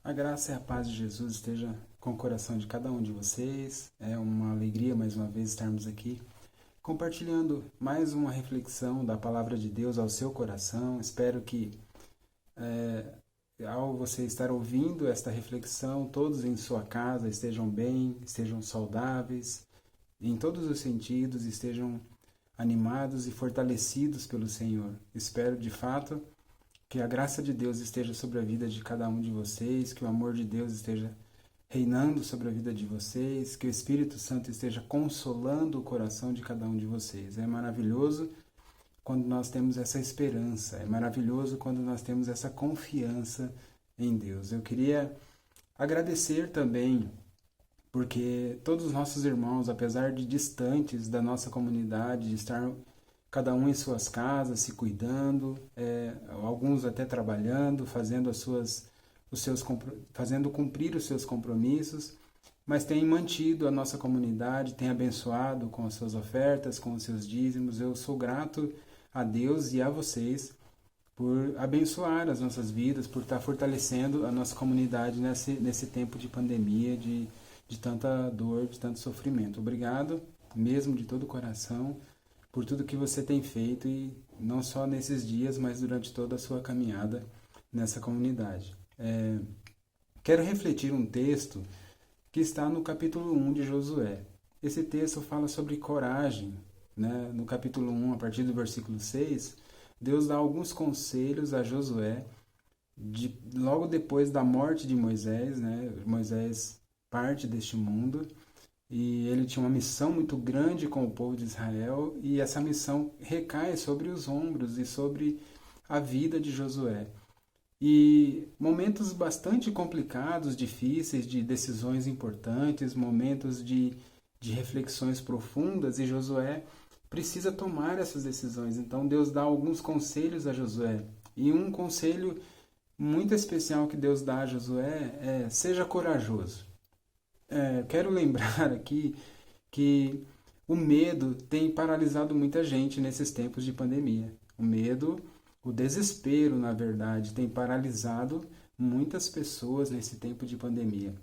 A graça e a paz de Jesus esteja com o coração de cada um de vocês. É uma alegria mais uma vez estarmos aqui compartilhando mais uma reflexão da palavra de Deus ao seu coração. Espero que ao você estar ouvindo esta reflexão, todos em sua casa estejam bem, estejam saudáveis, em todos os sentidos, estejam animados e fortalecidos pelo Senhor. Espero de fato que a graça de Deus esteja sobre a vida de cada um de vocês, que o amor de Deus esteja reinando sobre a vida de vocês, que o Espírito Santo esteja consolando o coração de cada um de vocês. É maravilhoso quando nós temos essa esperança, é maravilhoso quando nós temos essa confiança em Deus. Eu queria agradecer também, porque todos os nossos irmãos, apesar de distantes da nossa comunidade, de estar cada um em suas casas, se cuidando, alguns até trabalhando, fazendo cumprir os seus compromissos, mas têm mantido a nossa comunidade, têm abençoado com as suas ofertas, com os seus dízimos. Eu sou grato a Deus e a vocês por abençoar as nossas vidas, por estar fortalecendo a nossa comunidade nesse tempo de pandemia, de tanta dor, de tanto sofrimento. Obrigado, mesmo de todo o coração, por tudo que você tem feito, e não só nesses dias, mas durante toda a sua caminhada nessa comunidade. Quero refletir um texto que está no capítulo 1 de Josué. Esse texto fala sobre coragem, né? No capítulo 1, a partir do versículo 6, Deus dá alguns conselhos a Josué, logo depois da morte de Moisés, né? Moisés parte deste mundo, e ele tinha uma missão muito grande com o povo de Israel, e essa missão recai sobre os ombros e sobre a vida de Josué. E momentos bastante complicados, difíceis, de decisões importantes, momentos de reflexões profundas, e Josué precisa tomar essas decisões. Então Deus dá alguns conselhos a Josué, e um conselho muito especial que Deus dá a Josué é: seja corajoso. Quero lembrar aqui que o medo tem paralisado muita gente nesses tempos de pandemia. O medo, o desespero, na verdade, tem paralisado muitas pessoas nesse tempo de pandemia.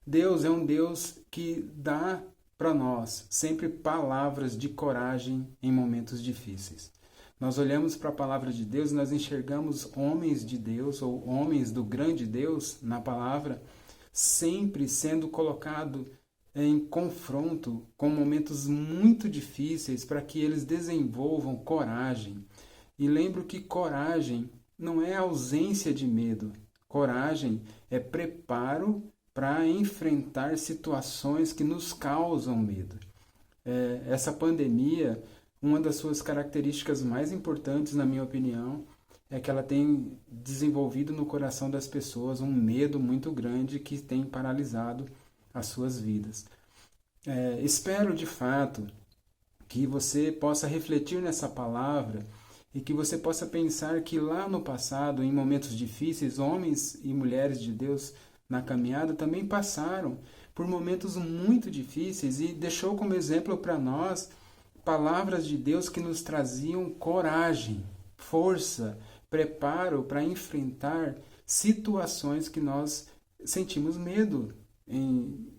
Deus é um Deus que dá para nós sempre palavras de coragem em momentos difíceis. Nós olhamos para a palavra de Deus e nós enxergamos homens de Deus, ou homens do grande Deus na palavra, sempre sendo colocado em confronto com momentos muito difíceis para que eles desenvolvam coragem. E lembro que coragem não é ausência de medo. Coragem é preparo para enfrentar situações que nos causam medo. Essa pandemia, uma das suas características mais importantes, na minha opinião, é que ela tem desenvolvido no coração das pessoas um medo muito grande que tem paralisado as suas vidas. Espero de fato que você possa refletir nessa palavra e que você possa pensar que lá no passado, em momentos difíceis, homens e mulheres de Deus na caminhada também passaram por momentos muito difíceis, e deixou como exemplo para nós palavras de Deus que nos traziam coragem, força, preparo para enfrentar situações que nós sentimos medo em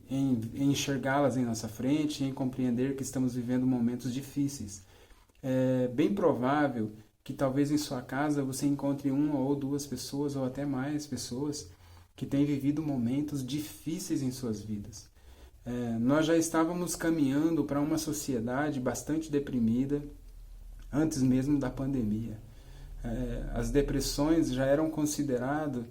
enxergá-las em nossa frente, em compreender que estamos vivendo momentos difíceis. É bem provável que talvez em sua casa você encontre uma ou duas pessoas, ou até mais pessoas, que têm vivido momentos difíceis em suas vidas. Nós já estávamos caminhando para uma sociedade bastante deprimida antes mesmo da pandemia. As depressões já eram consideradas,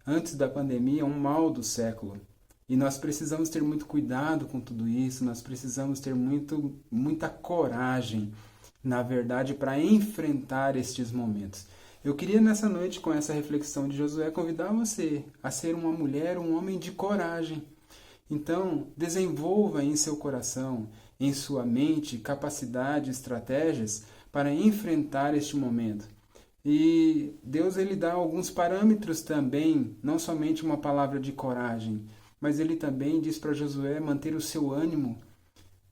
antes da pandemia, um mal do século. E nós precisamos ter muito cuidado com tudo isso, nós precisamos ter muita coragem, na verdade, para enfrentar estes momentos. Eu queria nessa noite, com essa reflexão de Josué, convidar você a ser uma mulher, um homem de coragem. Então, desenvolva em seu coração, em sua mente, capacidade, estratégias para enfrentar este momento. E Deus, ele dá alguns parâmetros também, não somente uma palavra de coragem, mas ele também diz para Josué manter o seu ânimo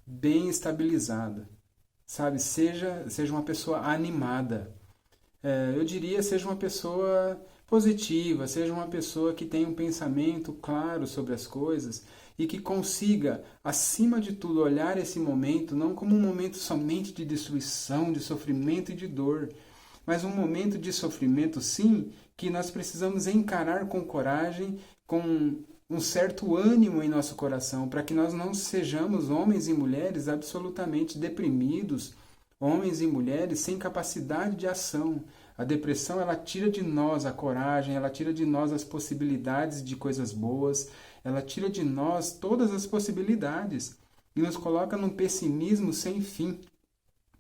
bem estabilizado. Sabe, seja uma pessoa animada. Eu diria, seja uma pessoa positiva, seja uma pessoa que tenha um pensamento claro sobre as coisas e que consiga, acima de tudo, olhar esse momento não como um momento somente de destruição, de sofrimento e de dor, mas um momento de sofrimento, sim, que nós precisamos encarar com coragem, com um certo ânimo em nosso coração, para que nós não sejamos homens e mulheres absolutamente deprimidos, homens e mulheres sem capacidade de ação. A depressão, ela tira de nós a coragem, ela tira de nós as possibilidades de coisas boas, ela tira de nós todas as possibilidades e nos coloca num pessimismo sem fim.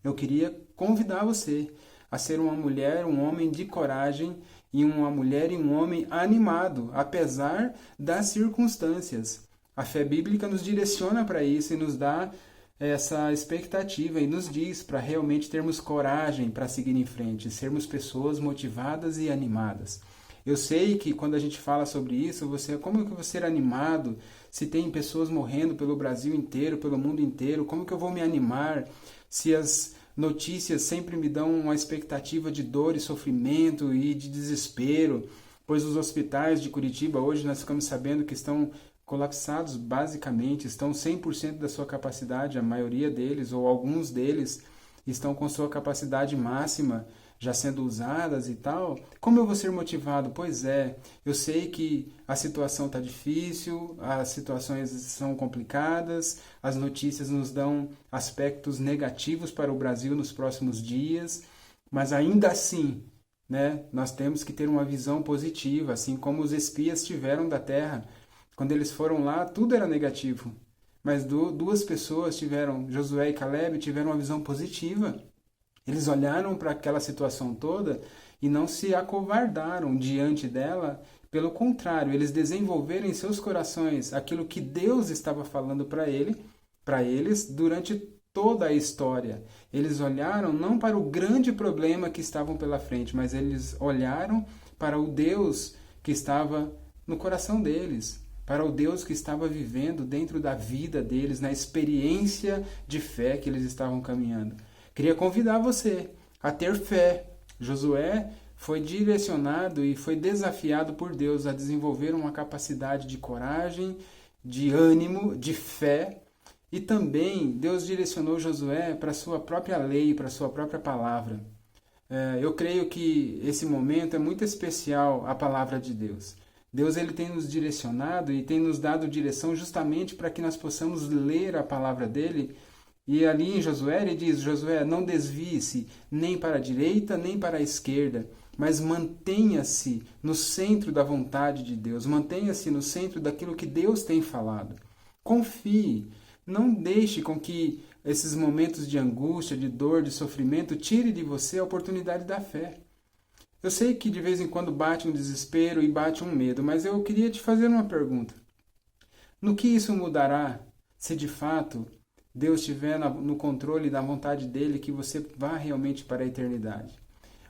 Eu queria convidar você a ser uma mulher, um homem de coragem e uma mulher e um homem animado, apesar das circunstâncias. A fé bíblica nos direciona para isso e nos dá essa expectativa e nos diz para realmente termos coragem para seguir em frente, sermos pessoas motivadas e animadas. Eu sei que quando a gente fala sobre isso, como que eu vou ser animado se tem pessoas morrendo pelo Brasil inteiro, pelo mundo inteiro? Como que eu vou me animar se as notícias sempre me dão uma expectativa de dor e sofrimento e de desespero? Pois os hospitais de Curitiba hoje nós ficamos sabendo que estão colapsados basicamente, estão 100% da sua capacidade, a maioria deles ou alguns deles estão com sua capacidade máxima já sendo usadas e tal. Como eu vou ser motivado? Pois é, eu sei que a situação está difícil, as situações são complicadas, as notícias nos dão aspectos negativos para o Brasil nos próximos dias, mas ainda assim, né, nós temos que ter uma visão positiva, assim como os espias tiveram da terra. Quando eles foram lá, tudo era negativo. Mas duas pessoas tiveram, Josué e Caleb, tiveram uma visão positiva. Eles olharam para aquela situação toda e não se acovardaram diante dela. Pelo contrário, eles desenvolveram em seus corações aquilo que Deus estava falando para eles durante toda a história. Eles olharam não para o grande problema que estavam pela frente, mas eles olharam para o Deus que estava no coração deles, para o Deus que estava vivendo dentro da vida deles, na experiência de fé que eles estavam caminhando. Queria convidar você a ter fé. Josué foi direcionado e foi desafiado por Deus a desenvolver uma capacidade de coragem, de ânimo, de fé. E também Deus direcionou Josué para a sua própria lei, para a sua própria palavra. Eu creio que esse momento é muito especial, a palavra de Deus. Deus ele tem nos direcionado e tem nos dado direção justamente para que nós possamos ler a palavra dele. E ali em Josué ele diz, Josué, não desvie-se nem para a direita nem para a esquerda, mas mantenha-se no centro da vontade de Deus, mantenha-se no centro daquilo que Deus tem falado. Confie, não deixe com que esses momentos de angústia, de dor, de sofrimento tire de você a oportunidade da fé. Eu sei que de vez em quando bate um desespero e bate um medo, mas eu queria te fazer uma pergunta. No que isso mudará se de fato Deus estiver no controle da vontade dele que você vá realmente para a eternidade?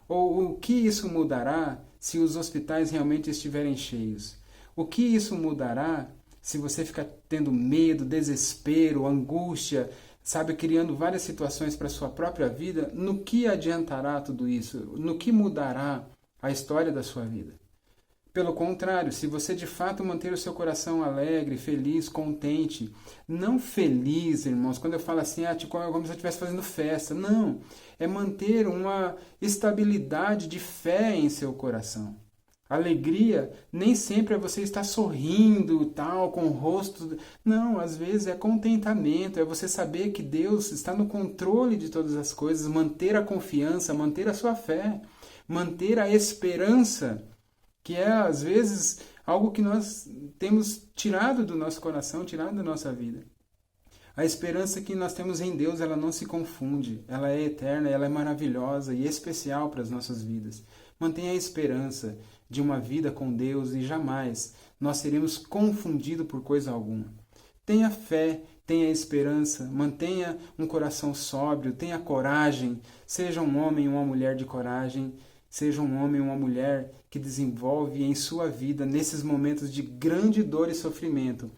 Ou o que isso mudará se os hospitais realmente estiverem cheios? O que isso mudará se você ficar tendo medo, desespero, angústia, sabe, criando várias situações para a sua própria vida? No que adiantará tudo isso? No que mudará a história da sua vida? Pelo contrário, se você de fato manter o seu coração alegre, feliz, contente, não feliz, irmãos, quando eu falo assim, como se eu estivesse fazendo festa, não, é manter uma estabilidade de fé em seu coração. Alegria nem sempre é você estar sorrindo, tal, com o rosto. Não, às vezes é contentamento, é você saber que Deus está no controle de todas as coisas, manter a confiança, manter a sua fé, manter a esperança, que é, às vezes, algo que nós temos tirado do nosso coração, tirado da nossa vida. A esperança que nós temos em Deus, ela não se confunde, ela é eterna, ela é maravilhosa e especial para as nossas vidas. Mantenha a esperança de uma vida com Deus e jamais nós seremos confundidos por coisa alguma. Tenha fé, tenha esperança, mantenha um coração sóbrio, tenha coragem, seja um homem ou uma mulher de coragem, seja um homem ou uma mulher que desenvolve em sua vida, nesses momentos de grande dor e sofrimento,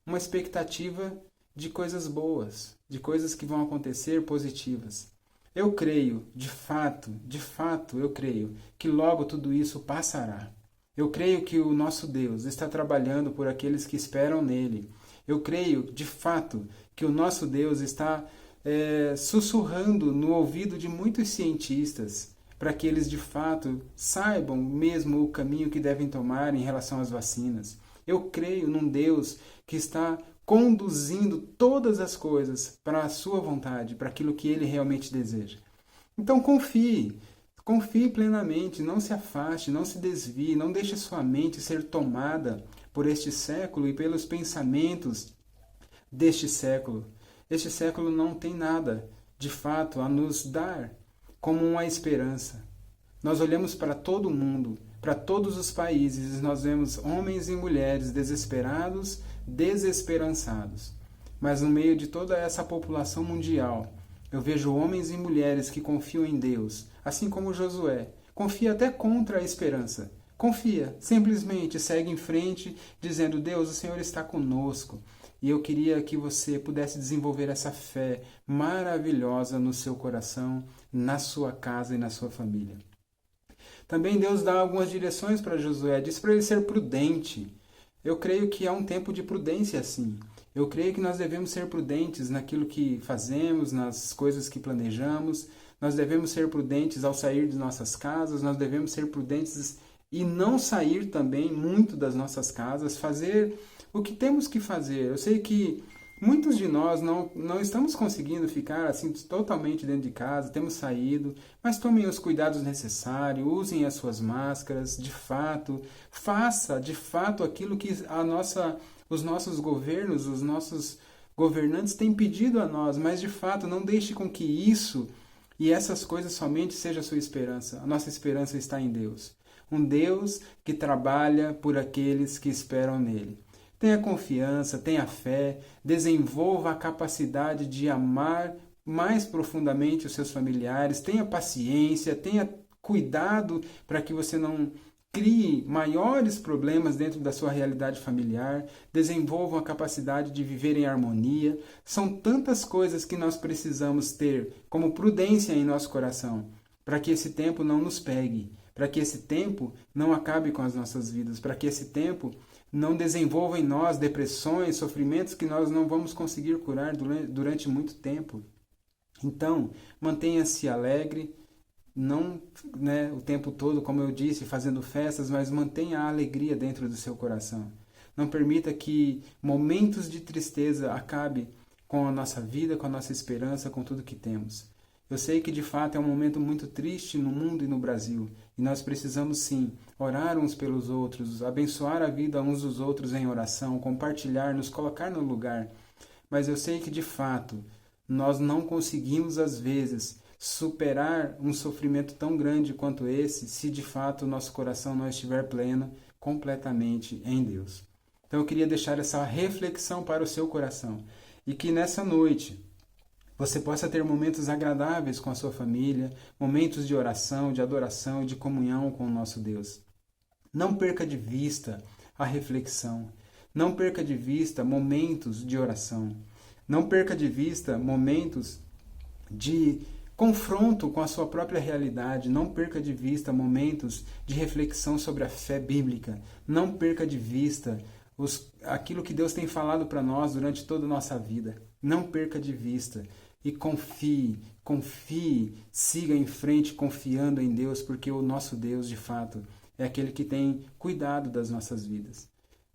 uma expectativa de coisas boas, de coisas que vão acontecer positivas. Eu creio, de fato, eu creio que logo tudo isso passará. Eu creio que o nosso Deus está trabalhando por aqueles que esperam nele. Eu creio, de fato, que o nosso Deus está sussurrando no ouvido de muitos cientistas para que eles, de fato, saibam mesmo o caminho que devem tomar em relação às vacinas. Eu creio num Deus que está conduzindo todas as coisas para a sua vontade, para aquilo que ele realmente deseja. Então confie plenamente, não se afaste, não se desvie, não deixe sua mente ser tomada por este século e pelos pensamentos deste século. Este século não tem nada, de fato, a nos dar como uma esperança. Nós olhamos para todo o mundo, para todos os países, e nós vemos homens e mulheres desesperados, desesperançados. Mas no meio de toda essa população mundial, eu vejo homens e mulheres que confiam em Deus, assim como Josué. Confia até contra a esperança. Confia, simplesmente segue em frente, dizendo: Deus, o Senhor está conosco. E eu queria que você pudesse desenvolver essa fé maravilhosa no seu coração, na sua casa e na sua família. Também Deus dá algumas direções para Josué, diz para ele ser prudente. Eu creio que há um tempo de prudência assim. Eu creio que nós devemos ser prudentes naquilo que fazemos, nas coisas que planejamos. Nós devemos ser prudentes ao sair de nossas casas, nós devemos ser prudentes e não sair também muito das nossas casas, fazer o que temos que fazer. Eu sei que muitos de nós não estamos conseguindo ficar assim totalmente dentro de casa, temos saído, mas tomem os cuidados necessários, usem as suas máscaras, de fato, faça de fato aquilo que os nossos governos, os nossos governantes têm pedido a nós, mas de fato não deixe com que isso e essas coisas somente seja a sua esperança. A nossa esperança está em Deus. Um Deus que trabalha por aqueles que esperam nele. Tenha confiança, tenha fé, desenvolva a capacidade de amar mais profundamente os seus familiares, tenha paciência, tenha cuidado para que você não crie maiores problemas dentro da sua realidade familiar, desenvolva a capacidade de viver em harmonia. São tantas coisas que nós precisamos ter como prudência em nosso coração, para que esse tempo não nos pegue, para que esse tempo não acabe com as nossas vidas, para que esse tempo não desenvolva em nós depressões, sofrimentos que nós não vamos conseguir curar durante muito tempo. Então, mantenha-se alegre, não o tempo todo, como eu disse, fazendo festas, mas mantenha a alegria dentro do seu coração. Não permita que momentos de tristeza acabem com a nossa vida, com a nossa esperança, com tudo que temos. Eu sei que de fato é um momento muito triste no mundo e no Brasil, e nós precisamos sim orar uns pelos outros, abençoar a vida uns dos outros em oração, compartilhar, nos colocar no lugar. Mas eu sei que de fato nós não conseguimos às vezes superar um sofrimento tão grande quanto esse, se de fato o nosso coração não estiver pleno completamente em Deus. Então eu queria deixar essa reflexão para o seu coração, e que nessa noite você possa ter momentos agradáveis com a sua família, momentos de oração, de adoração, de comunhão com o nosso Deus. Não perca de vista a reflexão. Não perca de vista momentos de oração. Não perca de vista momentos de confronto com a sua própria realidade. Não perca de vista momentos de reflexão sobre a fé bíblica. Não perca de vista aquilo que Deus tem falado para nós durante toda a nossa vida. Não perca de vista. E confie, siga em frente confiando em Deus, porque o nosso Deus, de fato, é aquele que tem cuidado das nossas vidas.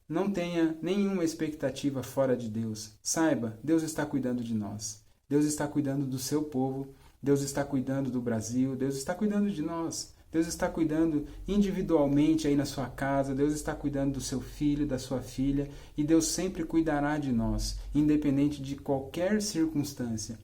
Não tenha nenhuma expectativa fora de Deus. Saiba, Deus está cuidando de nós. Deus está cuidando do seu povo, Deus está cuidando do Brasil, Deus está cuidando de nós. Deus está cuidando individualmente aí na sua casa, Deus está cuidando do seu filho, da sua filha, e Deus sempre cuidará de nós, independente de qualquer circunstância.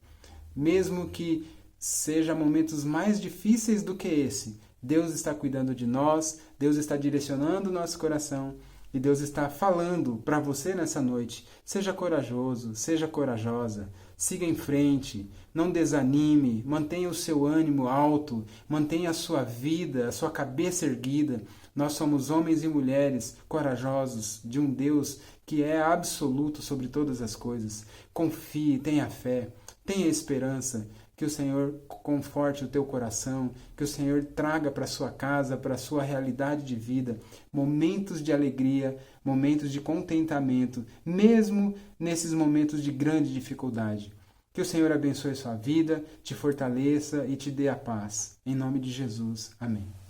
Mesmo que seja momentos mais difíceis do que esse, Deus está cuidando de nós, Deus está direcionando o nosso coração e Deus está falando para você nessa noite. Seja corajoso, seja corajosa, siga em frente, não desanime, mantenha o seu ânimo alto, mantenha a sua vida, a sua cabeça erguida. Nós somos homens e mulheres corajosos de um Deus que é absoluto sobre todas as coisas. Confie, tenha fé. Tenha esperança que o Senhor conforte o teu coração, que o Senhor traga para a sua casa, para a sua realidade de vida, momentos de alegria, momentos de contentamento, mesmo nesses momentos de grande dificuldade. Que o Senhor abençoe sua vida, te fortaleça e te dê a paz. Em nome de Jesus. Amém.